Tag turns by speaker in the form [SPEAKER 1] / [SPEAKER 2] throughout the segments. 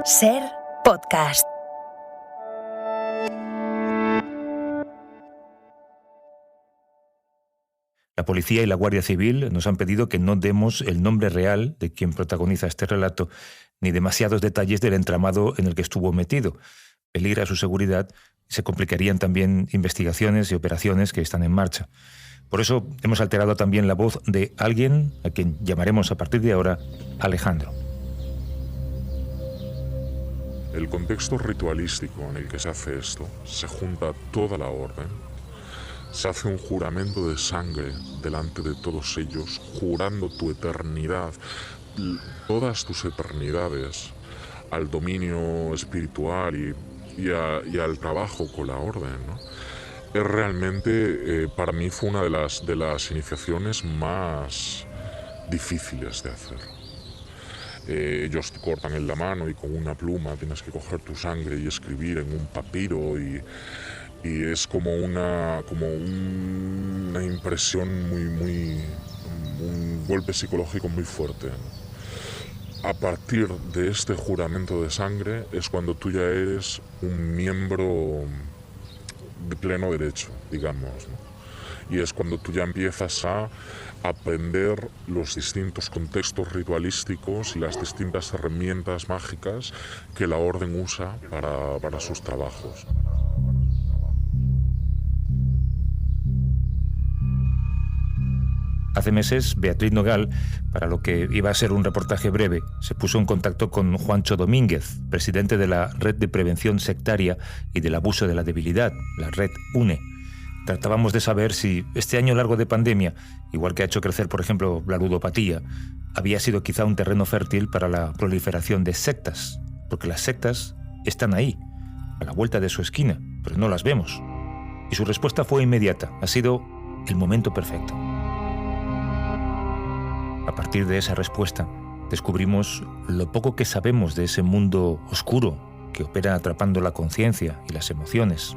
[SPEAKER 1] Ser podcast.
[SPEAKER 2] La policía y la Guardia Civil nos han pedido que no demos el nombre real de quien protagoniza este relato, ni demasiados detalles del entramado en el que estuvo metido. Peligra su seguridad y se complicarían también investigaciones y operaciones que están en marcha. Por eso hemos alterado también la voz de alguien a quien llamaremos a partir de ahora Alejandro.
[SPEAKER 3] El contexto ritualístico en el que se hace esto, se junta toda la orden, se hace un juramento de sangre delante de todos ellos, jurando tu eternidad, todas tus eternidades, al dominio espiritual y al trabajo con la orden, ¿no? Es realmente, para mí fue una de las iniciaciones más difíciles de hacer. Ellos te cortan en la mano y con una pluma tienes que coger tu sangre y escribir en un papiro y es como una impresión un golpe psicológico muy fuerte, ¿no? A partir de este juramento de sangre es cuando tú ya eres un miembro de pleno derecho, digamos, ¿no? Y es cuando tú ya empiezas a aprender los distintos contextos ritualísticos y las distintas herramientas mágicas que la orden usa para sus trabajos.
[SPEAKER 2] Hace meses, Beatriz Nogal, para lo que iba a ser un reportaje breve, se puso en contacto con Juancho Domínguez, presidente de la Red de Prevención Sectaria y del Abuso de la Debilidad, la Red UNE. Tratábamos de saber si este año largo de pandemia, igual que ha hecho crecer, por ejemplo, la ludopatía, había sido quizá un terreno fértil para la proliferación de sectas, porque las sectas están ahí, a la vuelta de su esquina, pero no las vemos. Y su respuesta fue inmediata, ha sido el momento perfecto. A partir de esa respuesta, descubrimos lo poco que sabemos de ese mundo oscuro que opera atrapando la conciencia y las emociones.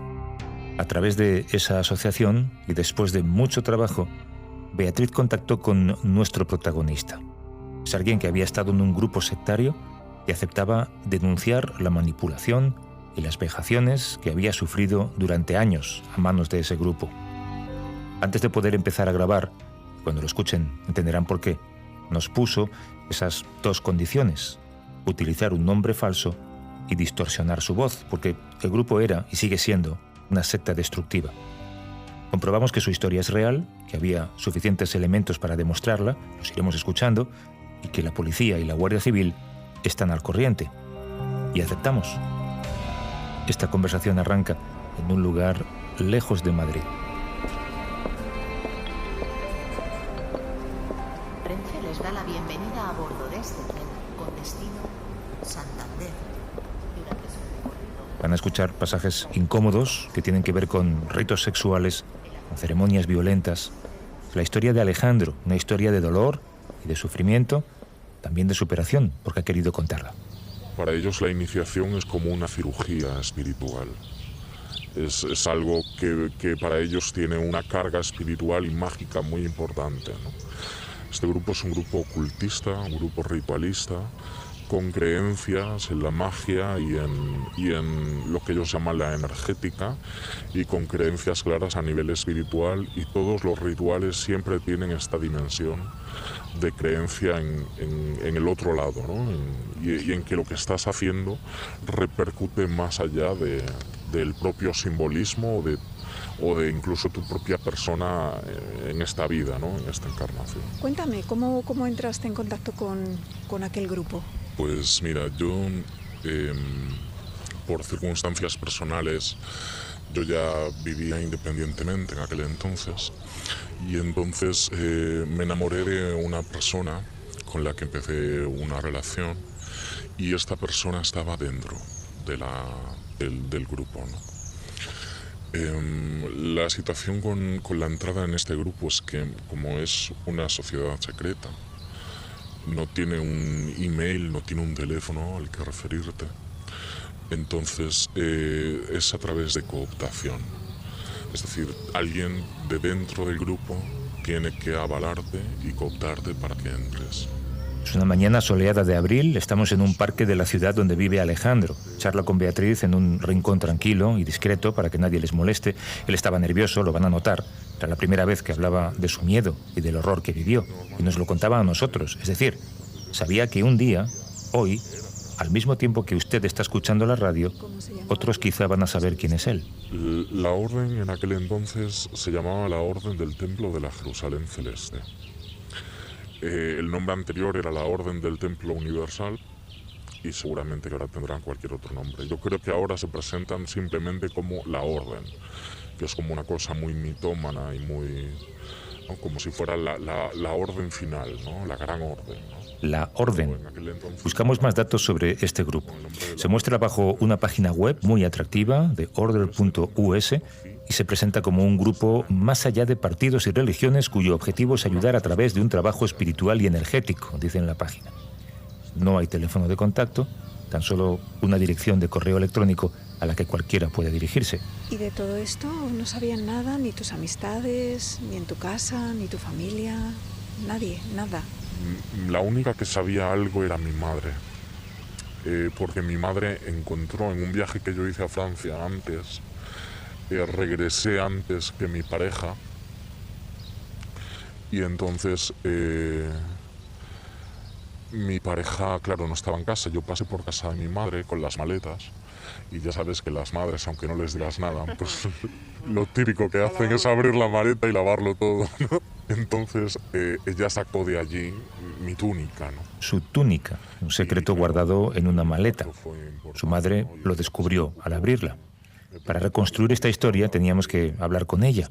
[SPEAKER 2] A través de esa asociación, y después de mucho trabajo, Beatriz contactó con nuestro protagonista. Es alguien que había estado en un grupo sectario y aceptaba denunciar la manipulación y las vejaciones que había sufrido durante años a manos de ese grupo. Antes de poder empezar a grabar, cuando lo escuchen entenderán por qué, nos puso esas dos condiciones: utilizar un nombre falso y distorsionar su voz, porque el grupo era y sigue siendo una secta destructiva. Comprobamos que su historia es real, que había suficientes elementos para demostrarla, los iremos escuchando, y que la policía y la Guardia Civil están al corriente. Y aceptamos. Esta conversación arranca en un lugar lejos de Madrid.
[SPEAKER 4] Renfe les da la bienvenida a bordo de este tren con destino Santander.
[SPEAKER 2] Van a escuchar pasajes incómodos que tienen que ver con ritos sexuales, con ceremonias violentas. La historia de Alejandro, una historia de dolor y de sufrimiento, también de superación, porque ha querido contarla.
[SPEAKER 3] Para ellos la iniciación es como una cirugía espiritual. Es algo que para ellos tiene una carga espiritual y mágica muy importante, ¿no? Este grupo es un grupo ocultista, un grupo ritualista, con creencias en la magia y en lo que ellos llaman la energética, y con creencias claras a nivel espiritual, y todos los rituales siempre tienen esta dimensión de creencia en el otro lado, ¿no? Y en que lo que estás haciendo repercute más allá del propio simbolismo o de incluso tu propia persona en esta vida, ¿no? En esta encarnación.
[SPEAKER 5] Cuéntame, ¿cómo entraste en contacto con aquel grupo?
[SPEAKER 3] Pues mira, yo por circunstancias personales, yo ya vivía independientemente en aquel entonces, y entonces me enamoré de una persona con la que empecé una relación, y esta persona estaba dentro del grupo, ¿no? La situación con la entrada en este grupo es que, como es una sociedad secreta, no tiene un email, no tiene un teléfono al que referirte. Entonces es a través de cooptación. Es decir, alguien de dentro del grupo tiene que avalarte y cooptarte para que entres.
[SPEAKER 2] Es una mañana soleada de abril, estamos en un parque de la ciudad donde vive Alejandro. Charla con Beatriz en un rincón tranquilo y discreto para que nadie les moleste. Él estaba nervioso, lo van a notar. Era la primera vez que hablaba de su miedo y del horror que vivió. Y nos lo contaba a nosotros. Es decir, sabía que un día, hoy, al mismo tiempo que usted está escuchando la radio, otros quizá van a saber quién es él.
[SPEAKER 3] La orden en aquel entonces se llamaba la Orden del Templo de la Jerusalén Celeste. El nombre anterior era la Orden del Templo Universal y seguramente que ahora tendrán cualquier otro nombre. Yo creo que ahora se presentan simplemente como la Orden, que es como una cosa muy mitómana y muy... ¿no? Como si fuera la orden final, ¿no? La gran orden, ¿no?
[SPEAKER 2] La Orden. Buscamos más datos sobre este grupo. Se muestra bajo una página web muy atractiva de order.us y se presenta como un grupo más allá de partidos y religiones cuyo objetivo es ayudar a través de un trabajo espiritual y energético, dice en la página. No hay teléfono de contacto, tan solo una dirección de correo electrónico a la que cualquiera puede dirigirse.
[SPEAKER 5] ¿Y de todo esto no sabían nada, ni tus amistades, ni en tu casa, ni tu familia? Nadie, nada.
[SPEAKER 3] La única que sabía algo era mi madre, porque mi madre encontró en un viaje que yo hice a Francia antes, regresé antes que mi pareja, y entonces mi pareja, claro, no estaba en casa. Yo pasé por casa de mi madre con las maletas, y ya sabes que las madres, aunque no les digas nada, pues lo típico que hacen es abrir la maleta y lavarlo todo, ¿no? Entonces ella sacó de allí mi túnica, ¿no?
[SPEAKER 2] Su túnica, un secreto guardado en una maleta. Su madre lo descubrió al abrirla. Para reconstruir esta historia teníamos que hablar con ella.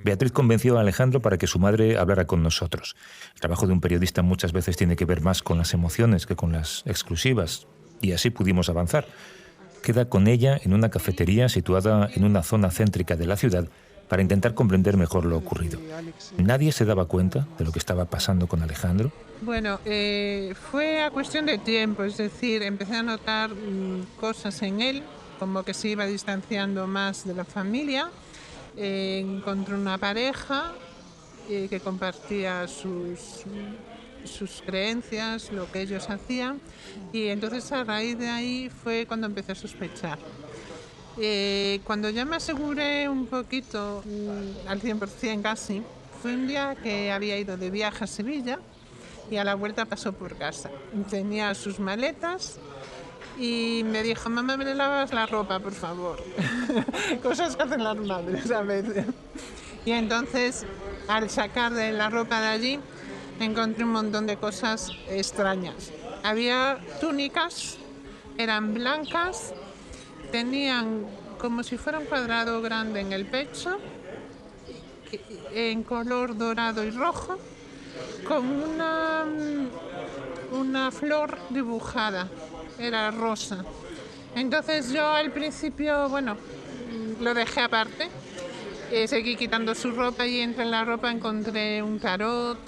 [SPEAKER 2] Beatriz convenció a Alejandro para que su madre hablara con nosotros. El trabajo de un periodista muchas veces tiene que ver más con las emociones que con las exclusivas. Y así pudimos avanzar. Queda con ella en una cafetería situada en una zona céntrica de la ciudad para intentar comprender mejor lo ocurrido. Nadie se daba cuenta de lo que estaba pasando con Alejandro.
[SPEAKER 6] Bueno, fue a cuestión de tiempo, es decir, empecé a notar cosas en él, como que se iba distanciando más de la familia. Encontré una pareja que compartía sus creencias, lo que ellos hacían, y entonces a raíz de ahí fue cuando empecé a sospechar. Cuando ya me aseguré un poquito, al 100% casi, fue un día que había ido de viaje a Sevilla y a la vuelta pasó por casa. Tenía sus maletas y me dijo: mamá, ¿me lavas la ropa, por favor? Cosas que hacen las madres a veces. Y entonces, al sacar de la ropa de allí, encontré un montón de cosas extrañas. Había túnicas, eran blancas, tenían como si fuera un cuadrado grande en el pecho, en color dorado y rojo, con una flor dibujada, era rosa. Entonces yo al principio, bueno, lo dejé aparte, seguí quitando su ropa y entre la ropa encontré un tarot,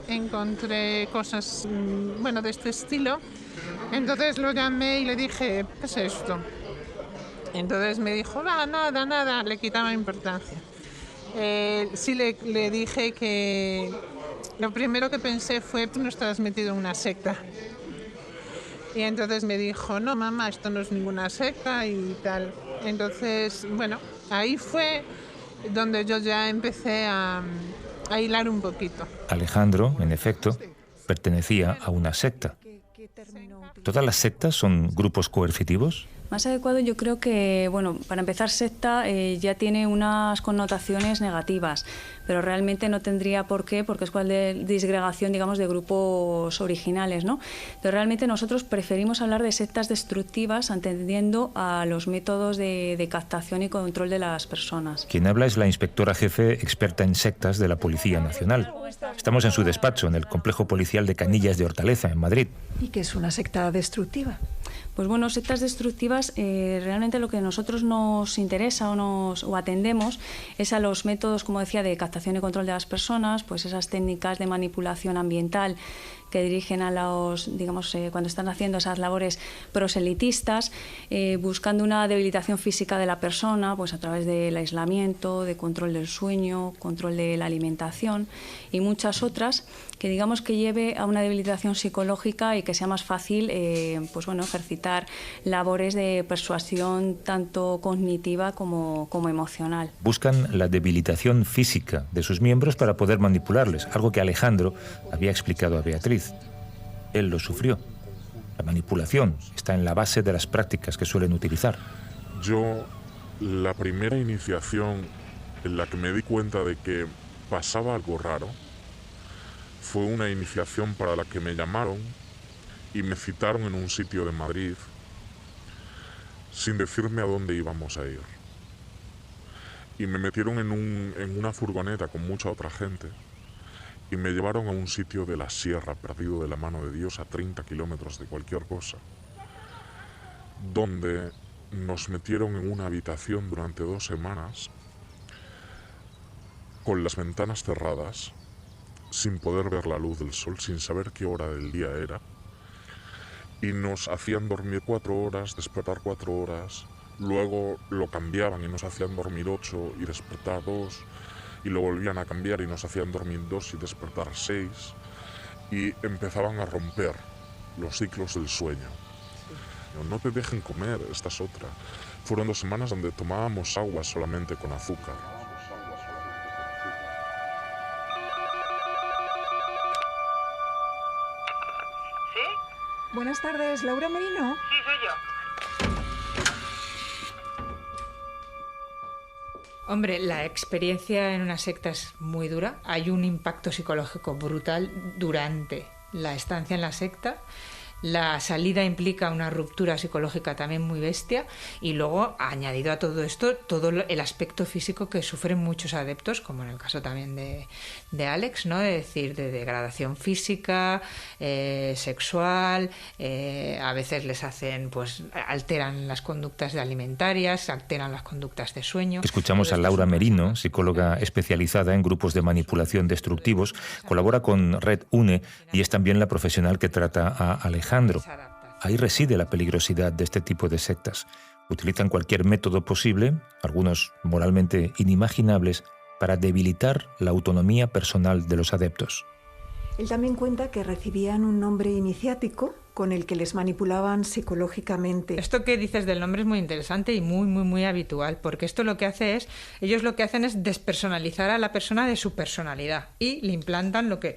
[SPEAKER 6] encontré cosas, bueno, de este estilo. Entonces lo llamé y le dije: ¿qué es esto? Entonces me dijo: nada, le quitaba importancia. Sí le dije que lo primero que pensé fue: tú no estás metido en una secta. Y entonces me dijo: no, mamá, esto no es ninguna secta y tal. Entonces, bueno, ahí fue donde yo ya empecé a hilar un poquito.
[SPEAKER 2] Alejandro, en efecto, pertenecía a una secta. ¿Todas las sectas son grupos coercitivos?
[SPEAKER 7] Más adecuado, yo creo que, bueno, para empezar, secta ya tiene unas connotaciones negativas, pero realmente no tendría por qué, porque es cual de disgregación, digamos, de grupos originales, ¿no? Pero realmente nosotros preferimos hablar de sectas destructivas, atendiendo a los métodos de captación y control de las personas.
[SPEAKER 2] Quien habla es la inspectora jefe experta en sectas de la Policía Nacional. Estamos en su despacho, en el complejo policial de Canillas de Hortaleza, en Madrid.
[SPEAKER 1] ¿Y qué es una secta destructiva?
[SPEAKER 7] Pues bueno, sectas destructivas, realmente lo que a nosotros nos interesa o atendemos es a los métodos, como decía, de captación y control de las personas, pues esas técnicas de manipulación ambiental que dirigen a los, digamos, cuando están haciendo esas labores proselitistas, buscando una debilitación física de la persona, pues a través del aislamiento, de control del sueño, control de la alimentación y muchas otras, que digamos que lleve a una debilitación psicológica y que sea más fácil pues bueno, ejercitar labores de persuasión tanto cognitiva como emocional.
[SPEAKER 2] Buscan la debilitación física de sus miembros para poder manipularles, algo que Alejandro había explicado a Beatriz. Él lo sufrió. La manipulación está en la base de las prácticas que suelen utilizar.
[SPEAKER 3] Yo, la primera iniciación en la que me di cuenta de que pasaba algo raro fue una iniciación para la que me llamaron y me citaron en un sitio de Madrid sin decirme a dónde íbamos a ir. Y me metieron en una furgoneta con mucha otra gente y me llevaron a un sitio de la sierra, perdido de la mano de Dios, a 30 kilómetros de cualquier cosa, donde nos metieron en una habitación durante 2 semanas con las ventanas cerradas, sin poder ver la luz del sol, sin saber qué hora del día era, y nos hacían dormir 4 horas, despertar 4 horas, luego lo cambiaban y nos hacían dormir 8 y despertar 2, y lo volvían a cambiar y nos hacían dormir 2 y despertar 6, y empezaban a romper los ciclos del sueño. No te dejen comer, esta es otra. Fueron 2 semanas donde tomábamos agua solamente con azúcar.
[SPEAKER 5] Buenas tardes, Laura Merino.
[SPEAKER 8] Sí, soy yo. Hombre, la experiencia en una secta es muy dura. Hay un impacto psicológico brutal durante la estancia en la secta. La salida implica una ruptura psicológica también muy bestia y luego, añadido a todo esto, todo el aspecto físico que sufren muchos adeptos, como en el caso también de Alex, ¿no? Es decir, de degradación física, sexual, a veces les hacen, pues, alteran las conductas alimentarias, alteran las conductas de sueño.
[SPEAKER 2] Escuchamos a Laura Merino, psicóloga especializada en grupos de manipulación destructivos, colabora con Red UNE y es también la profesional que trata a Alejandro. Ahí reside la peligrosidad de este tipo de sectas. Utilizan cualquier método posible, algunos moralmente inimaginables, para debilitar la autonomía personal de los adeptos.
[SPEAKER 5] Él también cuenta que recibían un nombre iniciático con el que les manipulaban psicológicamente.
[SPEAKER 8] Esto que dices del nombre es muy interesante y muy habitual, porque esto lo que hace es, ellos lo que hacen es despersonalizar a la persona de su personalidad y le implantan lo que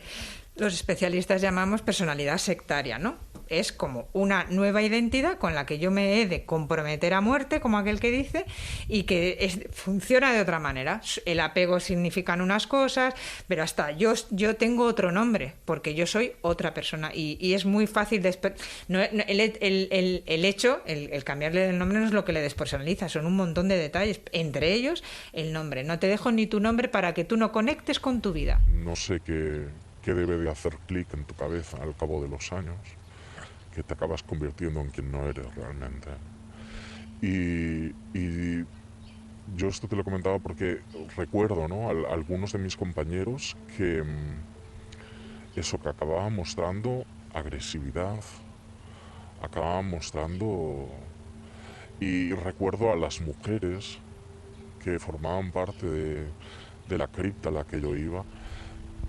[SPEAKER 8] los especialistas llamamos personalidad sectaria, ¿no? Es como una nueva identidad con la que yo me he de comprometer a muerte, como aquel que dice, y que funciona de otra manera. El apego significan unas cosas, pero hasta yo tengo otro nombre, porque yo soy otra persona. Y es muy fácil el hecho, el cambiarle el nombre no es lo que le despersonaliza, son un montón de detalles, entre ellos el nombre. No te dejo ni tu nombre para que tú no conectes con tu vida.
[SPEAKER 3] No sé qué debe de hacer clic en tu cabeza al cabo de los años, que te acabas convirtiendo en quien no eres realmente. Y yo esto te lo comentaba porque recuerdo, ¿no?, algunos de mis compañeros que eso, que acababan mostrando agresividad, acababan mostrando... Y recuerdo a las mujeres que formaban parte de la cripta a la que yo iba,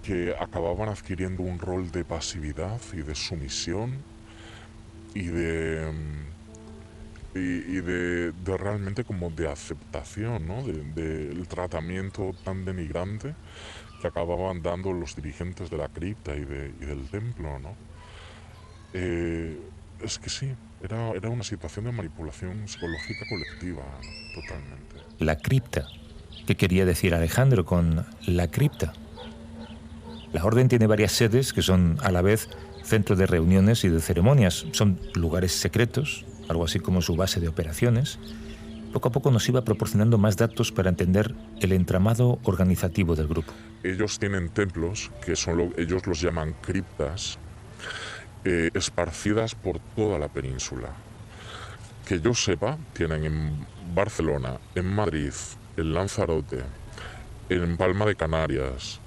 [SPEAKER 3] que acababan adquiriendo un rol de pasividad y de sumisión y de realmente como de aceptación, ¿no?, del tratamiento tan denigrante que acababan dando los dirigentes de la cripta y del templo, ¿no? Es que sí, era una situación de manipulación psicológica colectiva, ¿no?, totalmente.
[SPEAKER 2] La cripta. ¿Qué quería decir Alejandro con la cripta? La orden tiene varias sedes que son a la vez centro de reuniones y de ceremonias. Son lugares secretos, algo así como su base de operaciones. Poco a poco nos iba proporcionando más datos para entender el entramado organizativo del grupo.
[SPEAKER 3] Ellos tienen templos, que ellos los llaman criptas, esparcidas por toda la península. Que yo sepa, tienen en Barcelona, en Madrid, en Lanzarote, en Palma de Canarias,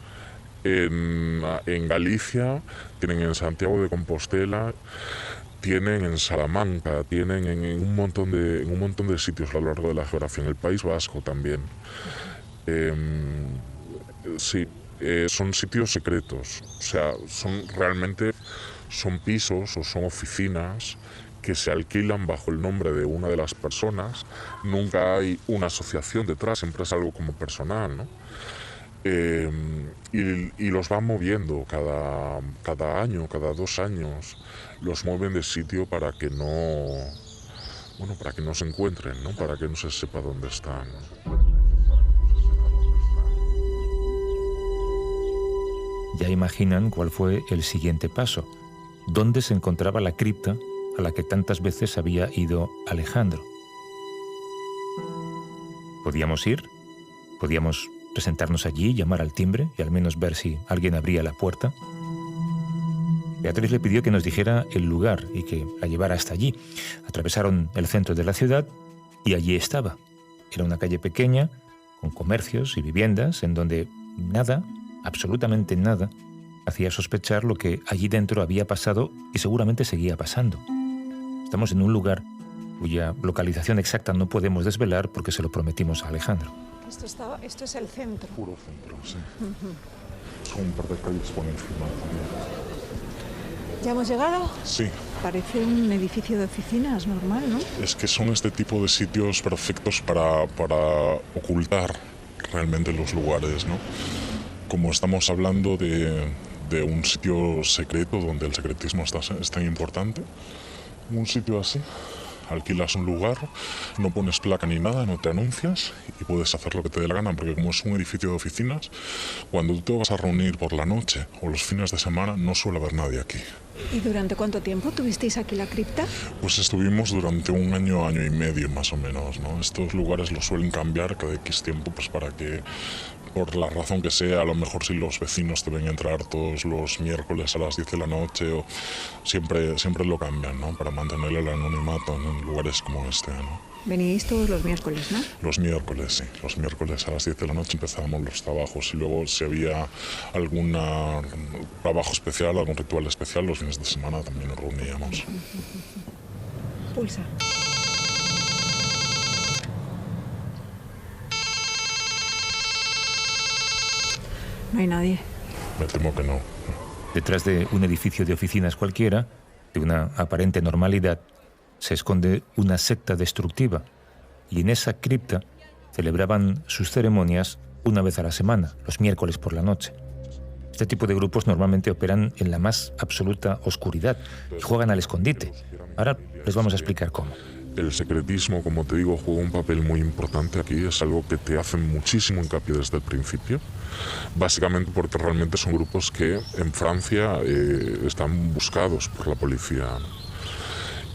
[SPEAKER 3] En Galicia, tienen en Santiago de Compostela, tienen en Salamanca, tienen en un montón de sitios a lo largo de la geografía, en el País Vasco también. Sí, son sitios secretos, o sea, son pisos o son oficinas que se alquilan bajo el nombre de una de las personas. Nunca hay una asociación detrás, siempre es algo como personal, ¿no? Y los van moviendo cada año, cada 2 años, los mueven de sitio para que no se encuentren, ¿no? Para que no se sepa dónde están, ¿no?
[SPEAKER 2] Ya imaginan cuál fue el siguiente paso, dónde se encontraba la cripta a la que tantas veces había ido Alejandro. Podíamos ir, podíamos presentarnos allí, llamar al timbre y al menos ver si alguien abría la puerta. Beatriz le pidió que nos dijera el lugar y que la llevara hasta allí. Atravesaron el centro de la ciudad y allí estaba. Era una calle pequeña, con comercios y viviendas, en donde nada, absolutamente nada, hacía sospechar lo que allí dentro había pasado y seguramente seguía pasando. Estamos en un lugar cuya localización exacta no podemos desvelar porque se lo prometimos a Alejandro.
[SPEAKER 5] Esto es el centro.
[SPEAKER 3] Puro centro, sí. Son un par de calles por encima también.
[SPEAKER 5] ¿Ya hemos llegado?
[SPEAKER 3] Sí.
[SPEAKER 5] Parece un edificio de oficinas normal, ¿no?
[SPEAKER 3] Es que son este tipo de sitios perfectos para ocultar realmente los lugares, ¿no? Como estamos hablando de un sitio secreto donde el secretismo es tan importante, un sitio así, alquilas un lugar, no pones placa ni nada, no te anuncias y puedes hacer lo que te dé la gana, porque como es un edificio de oficinas, cuando tú te vas a reunir por la noche o los fines de semana no suele haber nadie aquí.
[SPEAKER 5] ¿Y durante cuánto tiempo tuvisteis aquí la cripta?
[SPEAKER 3] Pues estuvimos durante un año, año y medio más o menos, ¿no? Estos lugares los suelen cambiar cada X tiempo, pues para que, por la razón que sea, a lo mejor si los vecinos te ven entrar todos los miércoles a las 10 de la noche, o siempre lo cambian, ¿no? Para mantener el anonimato en lugares como este, ¿no?
[SPEAKER 5] Veníais todos los miércoles, ¿no?
[SPEAKER 3] Los miércoles, sí. Los miércoles a las 10 de la noche empezábamos los trabajos y luego si había algún trabajo especial, algún ritual especial, los fines de semana también nos reuníamos.
[SPEAKER 5] Pulsa. No hay nadie.
[SPEAKER 3] Me temo que no.
[SPEAKER 2] Detrás de un edificio de oficinas cualquiera, de una aparente normalidad, se esconde una secta destructiva, y en esa cripta celebraban sus ceremonias una vez a la semana, los miércoles por la noche. Este tipo de grupos normalmente operan en la más absoluta oscuridad y juegan al escondite. Ahora les vamos a explicar cómo.
[SPEAKER 3] El secretismo, como te digo, juega un papel muy importante aquí. Es algo que te hacen muchísimo hincapié desde el principio. Básicamente porque realmente son grupos que en Francia están buscados por la policía, ¿no?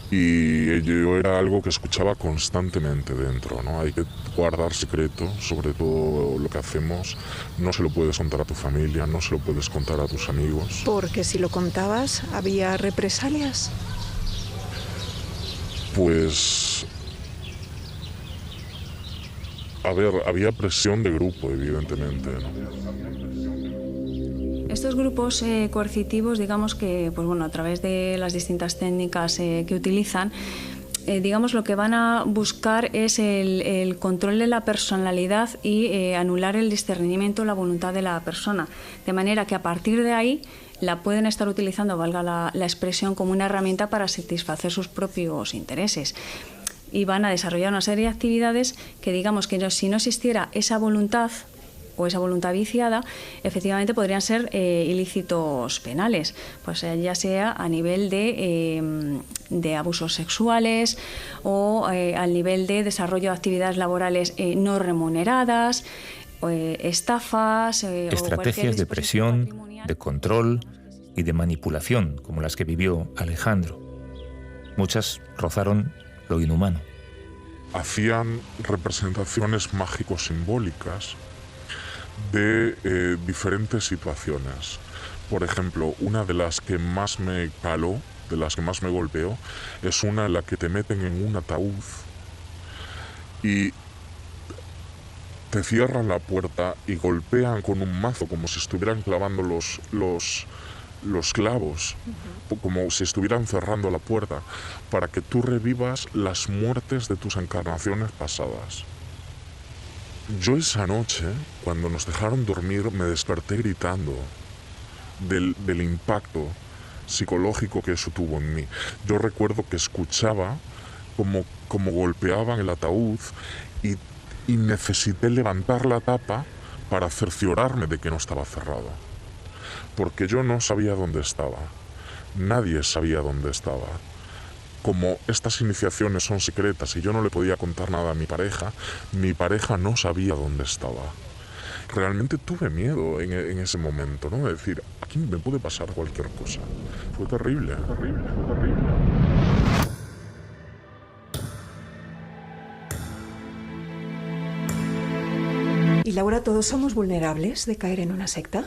[SPEAKER 3] Y yo era algo que escuchaba constantemente dentro, ¿no? Hay que guardar secreto, sobre todo lo que hacemos. No se lo puedes contar a tu familia, no se lo puedes contar a tus amigos.
[SPEAKER 5] Porque si lo contabas, ¿había represalias?
[SPEAKER 3] Pues, a ver, había presión de grupo, evidentemente, ¿no?
[SPEAKER 7] Estos grupos coercitivos, digamos que, pues bueno, a través de las distintas técnicas que utilizan, digamos lo que van a buscar es el control de la personalidad y anular el discernimiento, la voluntad de la persona, de manera que a partir de ahí la pueden estar utilizando, valga la expresión, como una herramienta para satisfacer sus propios intereses. Y van a desarrollar una serie de actividades que, digamos que si no existiera esa voluntad o esa voluntad viciada, efectivamente podrían ser ilícitos penales, pues ya sea a nivel de abusos sexuales o al nivel de desarrollo de actividades laborales no remuneradas, estafas,
[SPEAKER 2] estrategias de presión, de control y de manipulación, como las que vivió Alejandro. Muchas rozaron lo inhumano.
[SPEAKER 3] Hacían representaciones mágico-simbólicas de diferentes situaciones. Por ejemplo, una de las que más me caló, de las que más me golpeó, es una en la que te meten en un ataúd y te cierran la puerta y golpean con un mazo como si estuvieran clavando los clavos, como si estuvieran cerrando la puerta, para que tú revivas las muertes de tus encarnaciones pasadas. Yo esa noche, cuando nos dejaron dormir, me desperté gritando del impacto psicológico que eso tuvo en mí. Yo recuerdo que escuchaba como golpeaban el ataúd y necesité levantar la tapa para cerciorarme de que no estaba cerrado. Porque yo no sabía dónde estaba. Nadie sabía dónde estaba. Como estas iniciaciones son secretas y yo no le podía contar nada a mi pareja no sabía dónde estaba. Realmente tuve miedo en ese momento, ¿no? De decir, aquí me puede pasar cualquier cosa. Fue terrible, terrible, terrible.
[SPEAKER 1] Y Laura, ¿todos somos vulnerables de caer en una secta?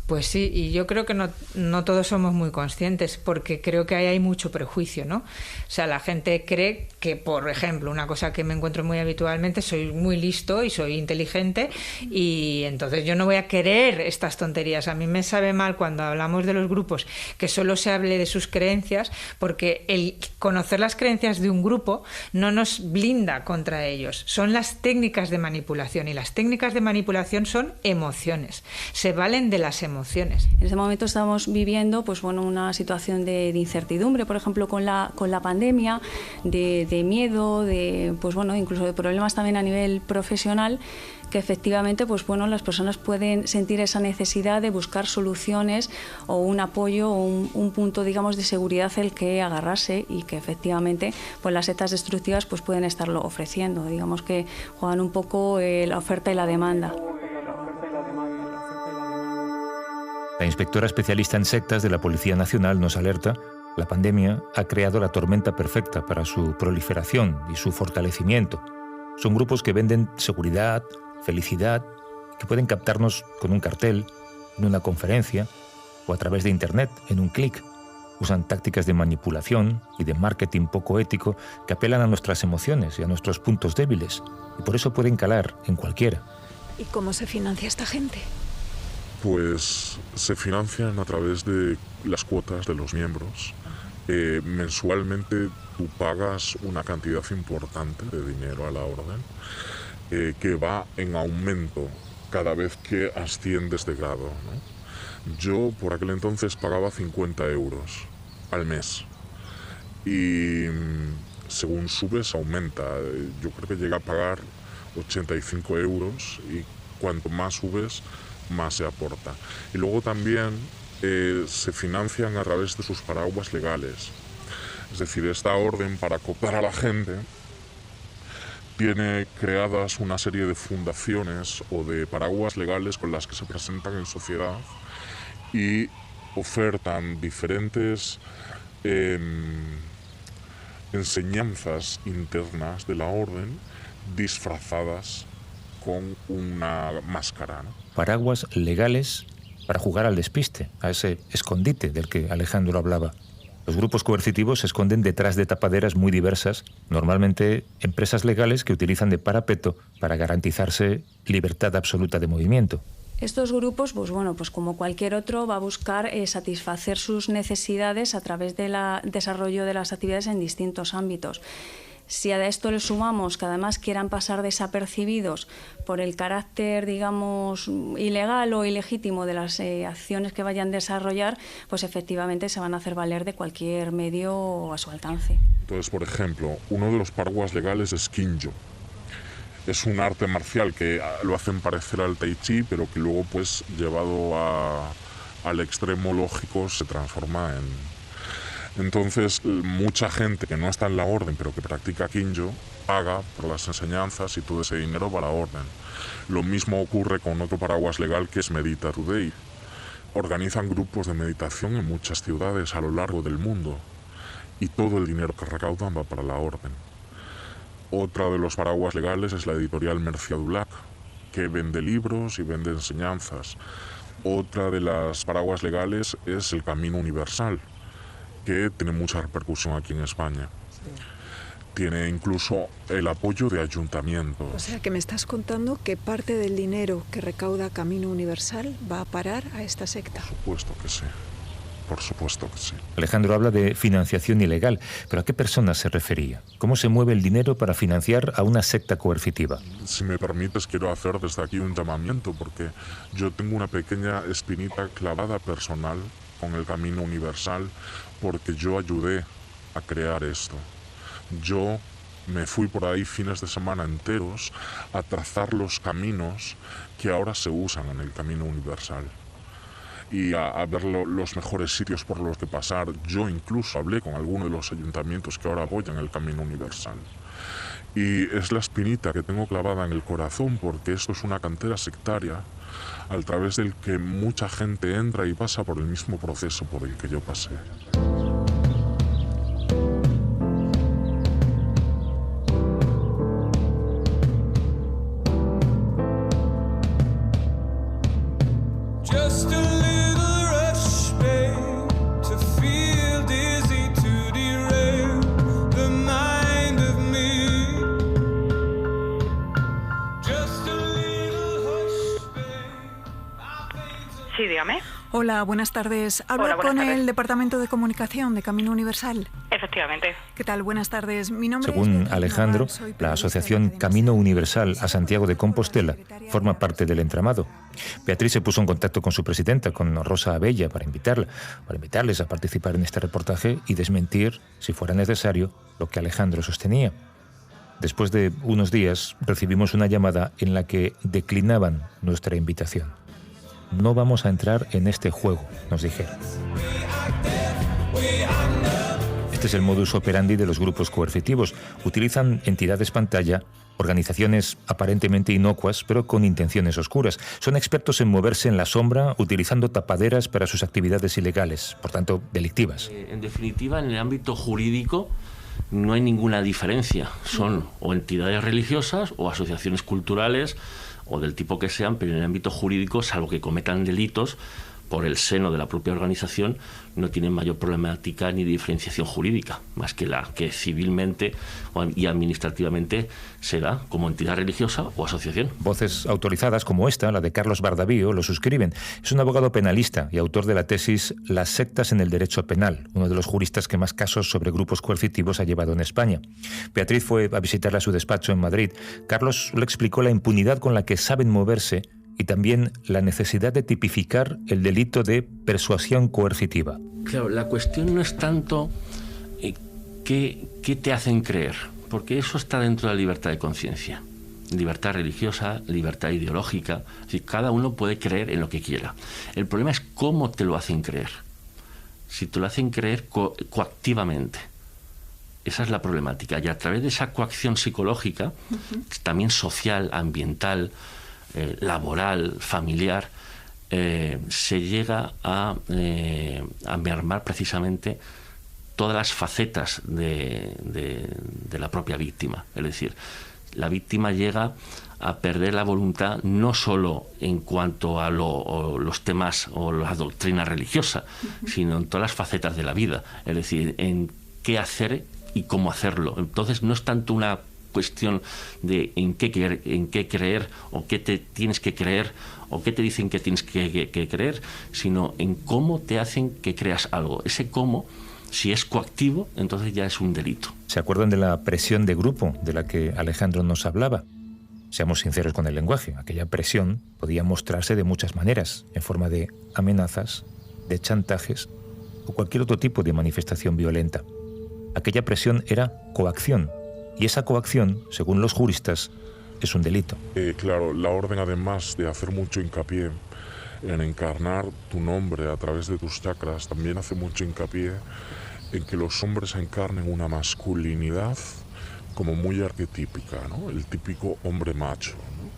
[SPEAKER 8] Pues sí, y yo creo que no todos somos muy conscientes, porque creo que ahí hay mucho prejuicio, ¿no? O sea, la gente cree que, por ejemplo, una cosa que me encuentro muy habitualmente, soy muy listo y soy inteligente, y entonces yo no voy a querer estas tonterías. A mí me sabe mal cuando hablamos de los grupos que solo se hable de sus creencias, porque el conocer las creencias de un grupo no nos blinda contra ellos. Son las técnicas de manipulación, y las técnicas de manipulación son emociones. Se valen de las emociones.
[SPEAKER 7] En ese momento estamos viviendo una situación de incertidumbre, por ejemplo, con la pandemia, de miedo, incluso de problemas también a nivel profesional, que efectivamente las personas pueden sentir esa necesidad de buscar soluciones o un apoyo o un punto, digamos, de seguridad el que agarrarse, y que efectivamente las sectas destructivas pueden estarlo ofreciendo. Digamos que juegan un poco la oferta y la demanda.
[SPEAKER 2] La inspectora especialista en sectas de la Policía Nacional nos alerta: la pandemia ha creado la tormenta perfecta para su proliferación y su fortalecimiento. Son grupos que venden seguridad, felicidad, que pueden captarnos con un cartel, en una conferencia o a través de Internet, en un clic. Usan tácticas de manipulación y de marketing poco ético que apelan a nuestras emociones y a nuestros puntos débiles, y por eso pueden calar en cualquiera.
[SPEAKER 1] ¿Y cómo se financia esta gente?
[SPEAKER 3] Pues se financian a través de las cuotas de los miembros. Mensualmente tú pagas una cantidad importante de dinero a la orden, que va en aumento cada vez que asciendes de grado, ¿no? Yo por aquel entonces pagaba 50 euros al mes, y según subes aumenta. Yo creo que llega a pagar 85 euros, y cuanto más subes, más se aporta. Y luego también se financian a través de sus paraguas legales. Es decir, esta orden, para cooptar a la gente, tiene creadas una serie de fundaciones o de paraguas legales con las que se presentan en sociedad y ofertan diferentes enseñanzas internas de la orden disfrazadas con una máscara, ¿no?
[SPEAKER 2] Paraguas legales para jugar al despiste, a ese escondite del que Alejandro hablaba. Los grupos coercitivos se esconden detrás de tapaderas muy diversas, normalmente empresas legales que utilizan de parapeto para garantizarse libertad absoluta de movimiento.
[SPEAKER 7] Estos grupos, como cualquier otro, va a buscar satisfacer sus necesidades a través del desarrollo de las actividades en distintos ámbitos. Si a esto le sumamos que además quieran pasar desapercibidos por el carácter, digamos, ilegal o ilegítimo de las acciones que vayan a desarrollar, pues efectivamente se van a hacer valer de cualquier medio a su alcance.
[SPEAKER 3] Entonces, por ejemplo, uno de los paraguas legales es Kinjo. Es un arte marcial que lo hacen parecer al Tai Chi, pero que luego, pues, llevado al extremo lógico, se transforma en... Entonces, mucha gente que no está en la orden, pero que practica Kinjo, paga por las enseñanzas y todo ese dinero va a la orden. Lo mismo ocurre con otro paraguas legal que es Medita Today. Organizan grupos de meditación en muchas ciudades a lo largo del mundo, y todo el dinero que recaudan va para la orden. Otra de los paraguas legales es la editorial Merciadulac, que vende libros y vende enseñanzas. Otra de las paraguas legales es el Camino Universal, que tiene mucha repercusión aquí en España. tiene incluso el apoyo de ayuntamientos.
[SPEAKER 5] O sea que me estás contando que parte del dinero que recauda Camino Universal va a parar a esta secta.
[SPEAKER 3] Por supuesto que sí. Por supuesto que sí.
[SPEAKER 2] Alejandro habla de financiación ilegal, pero ¿a qué personas se refería? ¿Cómo se mueve el dinero para financiar a una secta coercitiva?
[SPEAKER 3] Si me permites, quiero hacer desde aquí un llamamiento, porque yo tengo una pequeña espinita clavada personal con el Camino Universal, porque yo ayudé a crear esto. Yo me fui por ahí fines de semana enteros a trazar los caminos que ahora se usan en el Camino Universal y a ver los mejores sitios por los que pasar. Yo incluso hablé con algunos de los ayuntamientos que ahora apoyan el Camino Universal. Y es la espinita que tengo clavada en el corazón, porque esto es una cantera sectaria a través del que mucha gente entra y pasa por el mismo proceso por el que yo pasé.
[SPEAKER 9] Sí, dígame.
[SPEAKER 5] Hola, buenas tardes. Hablo
[SPEAKER 9] Hola, buenas
[SPEAKER 5] con
[SPEAKER 9] tardes.
[SPEAKER 5] el Departamento de Comunicación de Camino Universal.
[SPEAKER 9] Efectivamente.
[SPEAKER 5] ¿Qué tal? Buenas tardes. Mi nombre
[SPEAKER 2] Según
[SPEAKER 5] es Beatriz
[SPEAKER 2] Alejandro,
[SPEAKER 5] Naval, soy
[SPEAKER 2] la
[SPEAKER 5] periodista
[SPEAKER 2] asociación
[SPEAKER 5] de la cadena
[SPEAKER 2] Camino
[SPEAKER 5] SER.
[SPEAKER 2] Universal a Santiago de Compostela forma parte del entramado. Beatriz se puso en contacto con su presidenta, con Rosa Abella, para invitarles a participar en este reportaje y desmentir, si fuera necesario, lo que Alejandro sostenía. Después de unos días, recibimos una llamada en la que declinaban nuestra invitación. No vamos a entrar en este juego, nos dijeron. Este es el modus operandi de los grupos coercitivos. Utilizan entidades pantalla, organizaciones aparentemente inocuas, pero con intenciones oscuras. Son expertos en moverse en la sombra, utilizando tapaderas para sus actividades ilegales, por tanto, delictivas.
[SPEAKER 10] En definitiva, en el ámbito jurídico no hay ninguna diferencia. Son o entidades religiosas o asociaciones culturales o del tipo que sean, pero en el ámbito jurídico, salvo que cometan delitos por el seno de la propia organización, no tienen mayor problemática ni diferenciación jurídica, más que la que civilmente y administrativamente se da como entidad religiosa o asociación.
[SPEAKER 2] Voces autorizadas como esta, la de Carlos Bardavío, lo suscriben. Es un abogado penalista y autor de la tesis Las sectas en el derecho penal, uno de los juristas que más casos sobre grupos coercitivos ha llevado en España. Beatriz fue a visitarle a su despacho en Madrid. Carlos le explicó la impunidad con la que saben moverse y también la necesidad de tipificar el delito de persuasión coercitiva.
[SPEAKER 10] Claro, la cuestión no es tanto qué te hacen creer, porque eso está dentro de la libertad de conciencia. Libertad religiosa, libertad ideológica, es decir, cada uno puede creer en lo que quiera. El problema es cómo te lo hacen creer. Si te lo hacen creer coactivamente. Esa es la problemática. Y a través de esa coacción psicológica, también social, ambiental, laboral, familiar, se llega a mermar precisamente todas las facetas de la propia víctima. Es decir, la víctima llega a perder la voluntad no solo en cuanto a los temas o la doctrina religiosa, sino en todas las facetas de la vida. Es decir, en qué hacer y cómo hacerlo. Entonces no es tanto una cuestión de en qué creer o qué te tienes que creer o qué te dicen que tienes que creer, sino en cómo te hacen que creas algo. Ese cómo, si es coactivo, entonces ya es un delito.
[SPEAKER 2] ¿Se acuerdan de la presión de grupo de la que Alejandro nos hablaba? Seamos sinceros con el lenguaje. Aquella presión podía mostrarse de muchas maneras, en forma de amenazas, de chantajes o cualquier otro tipo de manifestación violenta. Aquella presión era coacción. Y esa coacción, según los juristas, es un delito.
[SPEAKER 3] Claro, la orden, además de hacer mucho hincapié en encarnar tu nombre a través de tus chakras, también hace mucho hincapié en que los hombres encarnen una masculinidad como muy arquetípica, ¿no? El típico hombre macho, ¿no?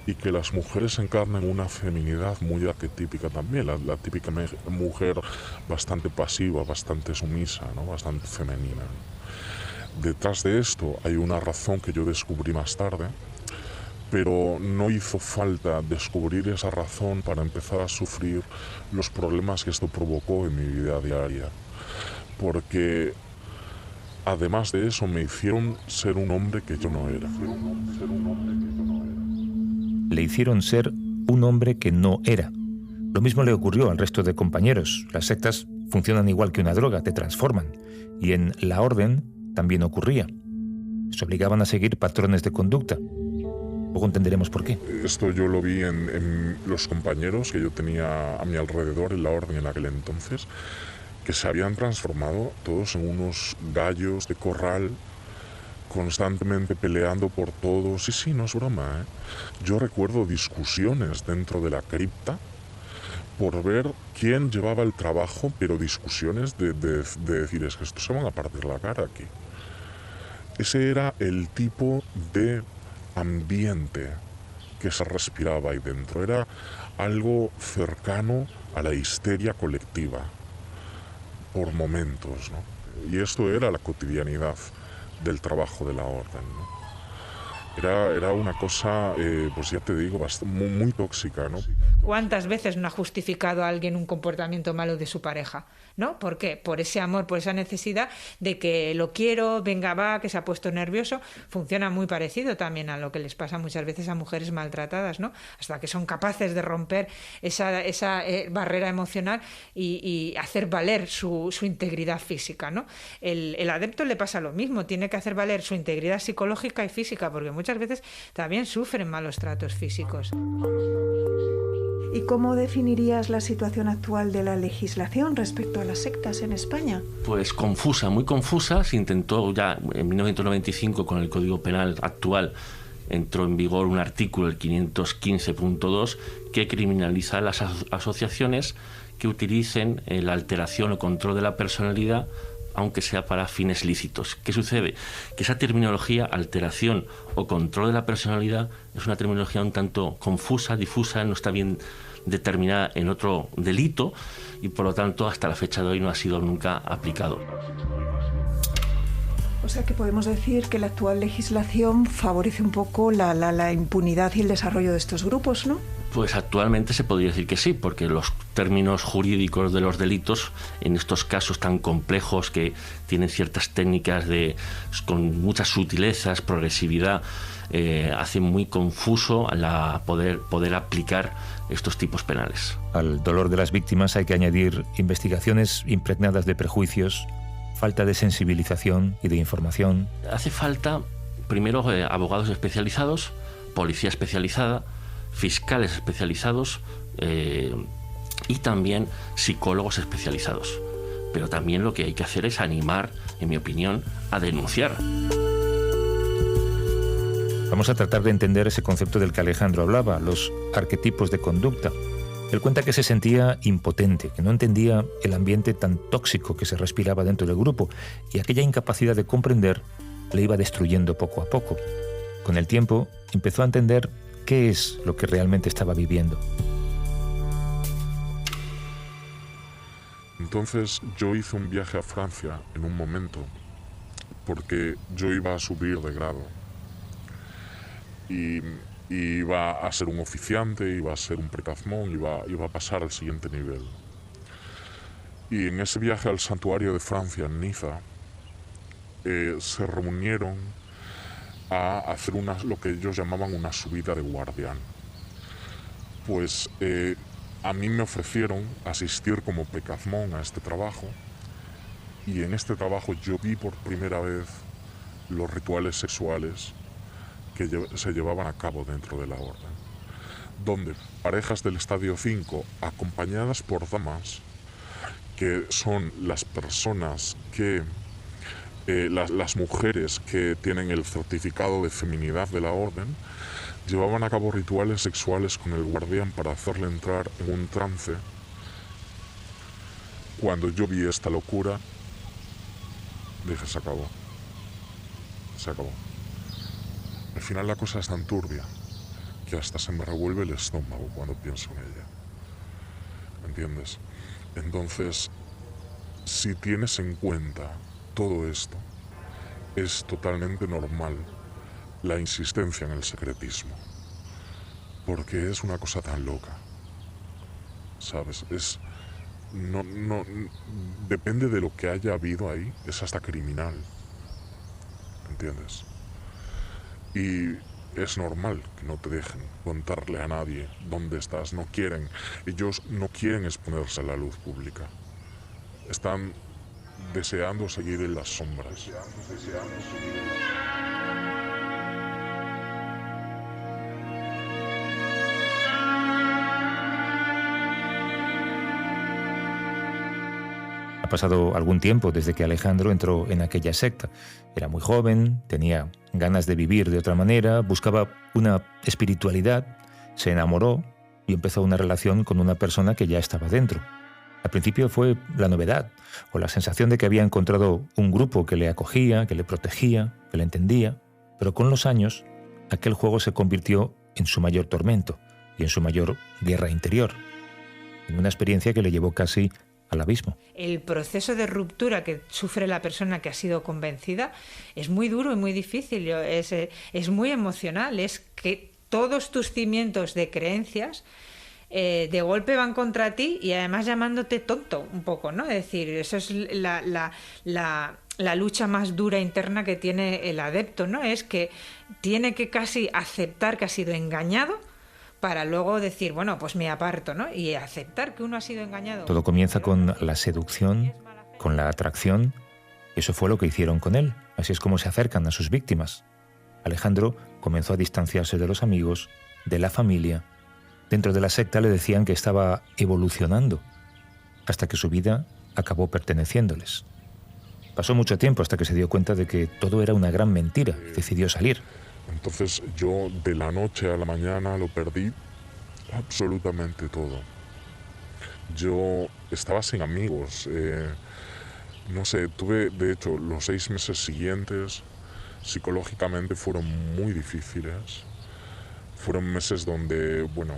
[SPEAKER 3] Y que las mujeres encarnen una feminidad muy arquetípica también, la típica mujer bastante pasiva, bastante sumisa, ¿no? Bastante femenina, ¿no? Detrás de esto hay una razón que yo descubrí más tarde, pero no hizo falta descubrir esa razón para empezar a sufrir los problemas que esto provocó en mi vida diaria. Porque además de eso, me hicieron ser un hombre que yo no era.
[SPEAKER 2] Le hicieron ser un hombre que no era. Lo mismo le ocurrió al resto de compañeros. Las sectas funcionan igual que una droga, te transforman. Y en la orden también ocurría. Se obligaban a seguir patrones de conducta. Luego entenderemos por qué.
[SPEAKER 3] Esto yo lo vi en los compañeros que yo tenía a mi alrededor en la orden en aquel entonces, que se habían transformado todos en unos gallos de corral, constantemente peleando por todo. Sí, no es broma, ¿eh? Yo recuerdo discusiones dentro de la cripta por ver quién llevaba el trabajo, pero discusiones de decir, es que estos se van a partir la cara aquí. Ese era el tipo de ambiente que se respiraba ahí dentro. Era algo cercano a la histeria colectiva, por momentos, ¿no? Y esto era la cotidianidad del trabajo de la orden, ¿no? Era una cosa, pues ya te digo, muy tóxica, ¿no?
[SPEAKER 8] ¿Cuántas veces no ha justificado a alguien un comportamiento malo de su pareja? ¿No? ¿Por qué? Por ese amor, por esa necesidad de que lo quiero, venga, va, que se ha puesto nervioso. Funciona muy parecido también a lo que les pasa muchas veces a mujeres maltratadas, ¿no? Hasta que son capaces de romper esa barrera emocional y hacer valer su integridad física, ¿no? El adepto le pasa lo mismo, tiene que hacer valer su integridad psicológica y física, porque muchas veces también sufren malos tratos físicos.
[SPEAKER 1] ¿Y cómo definirías la situación actual de la legislación respecto a las sectas en España?
[SPEAKER 10] Pues confusa, muy confusa. Se intentó ya en 1995 con el Código Penal actual, entró en vigor un artículo, el 515.2, que criminaliza las asociaciones que utilicen la alteración o control de la personalidad, aunque sea para fines lícitos. ¿Qué sucede? Que esa terminología, alteración o control de la personalidad, es una terminología un tanto confusa, difusa, no está bien determinada en otro delito y por lo tanto hasta la fecha de hoy no ha sido nunca aplicado.
[SPEAKER 1] O sea que podemos decir que la actual legislación favorece un poco la impunidad y el desarrollo de estos grupos, ¿no?
[SPEAKER 10] Pues actualmente se podría decir que sí, porque los términos jurídicos de los delitos, en estos casos tan complejos que tienen ciertas técnicas con muchas sutilezas, progresividad, hacen muy confuso poder aplicar estos tipos penales.
[SPEAKER 2] Al dolor de las víctimas hay que añadir investigaciones impregnadas de prejuicios, falta de sensibilización y de información.
[SPEAKER 10] Hace falta, primero, abogados especializados, policía especializada, fiscales especializados y también psicólogos especializados. Pero también lo que hay que hacer es animar, en mi opinión, a denunciar.
[SPEAKER 2] Vamos a tratar de entender ese concepto del que Alejandro hablaba, los arquetipos de conducta. Él cuenta que se sentía impotente, que no entendía el ambiente tan tóxico que se respiraba dentro del grupo y aquella incapacidad de comprender le iba destruyendo poco a poco. Con el tiempo empezó a entender qué es lo que realmente estaba viviendo.
[SPEAKER 3] Entonces yo hice un viaje a Francia en un momento porque yo iba a subir de grado y iba a ser un oficiante, iba a ser un precazmón, iba a pasar al siguiente nivel. Y en ese viaje al santuario de Francia, en Niza, se reunieron a hacer lo que ellos llamaban una subida de guardián. Pues a mí me ofrecieron asistir como precazmón a este trabajo y en este trabajo yo vi por primera vez los rituales sexuales que se llevaban a cabo dentro de la orden, donde parejas del estadio 5 acompañadas por damas, que son las personas que las mujeres que tienen el certificado de feminidad de la orden, llevaban a cabo rituales sexuales con el guardián para hacerle entrar en un trance. Cuando yo vi esta locura, dije, se acabó. Se acabó. Al final la cosa es tan turbia que hasta se me revuelve el estómago cuando pienso en ella. ¿Entiendes? Entonces, si tienes en cuenta todo esto, es totalmente normal la insistencia en el secretismo, porque es una cosa tan loca, ¿sabes? No depende de lo que haya habido ahí, es hasta criminal. ¿entiendes? Y es normal que no te dejen contarle a nadie dónde estás, no quieren, ellos no quieren exponerse a la luz pública, están deseando seguir en las sombras.
[SPEAKER 2] Ha pasado algún tiempo desde que Alejandro entró en aquella secta. Era muy joven, tenía ganas de vivir de otra manera, buscaba una espiritualidad, se enamoró y empezó una relación con una persona que ya estaba dentro. Al principio fue la novedad o la sensación de que había encontrado un grupo que le acogía, que le protegía, que le entendía, pero con los años aquel juego se convirtió en su mayor tormento y en su mayor guerra interior, en una experiencia que le llevó casi al abismo.
[SPEAKER 8] El proceso de ruptura que sufre la persona que ha sido convencida es muy duro y muy difícil, es muy emocional, es que todos tus cimientos de creencias de golpe van contra ti y además llamándote tonto un poco, ¿no? Es decir, eso es la lucha más dura interna que tiene el adepto, ¿no? Es que tiene que casi aceptar que ha sido engañado para luego decir, bueno, pues me aparto, ¿no? Y aceptar que uno ha sido engañado.
[SPEAKER 2] Todo comienza con la seducción, con la atracción. Eso fue lo que hicieron con él. Así es como se acercan a sus víctimas. Alejandro comenzó a distanciarse de los amigos, de la familia. Dentro de la secta le decían que estaba evolucionando, hasta que su vida acabó perteneciéndoles. Pasó mucho tiempo hasta que se dio cuenta de que todo era una gran mentira y decidió salir.
[SPEAKER 3] Entonces yo de la noche a la mañana lo perdí absolutamente todo. Yo estaba sin amigos, no sé, tuve, de hecho, los 6 meses siguientes psicológicamente fueron muy difíciles. Fueron meses donde, bueno,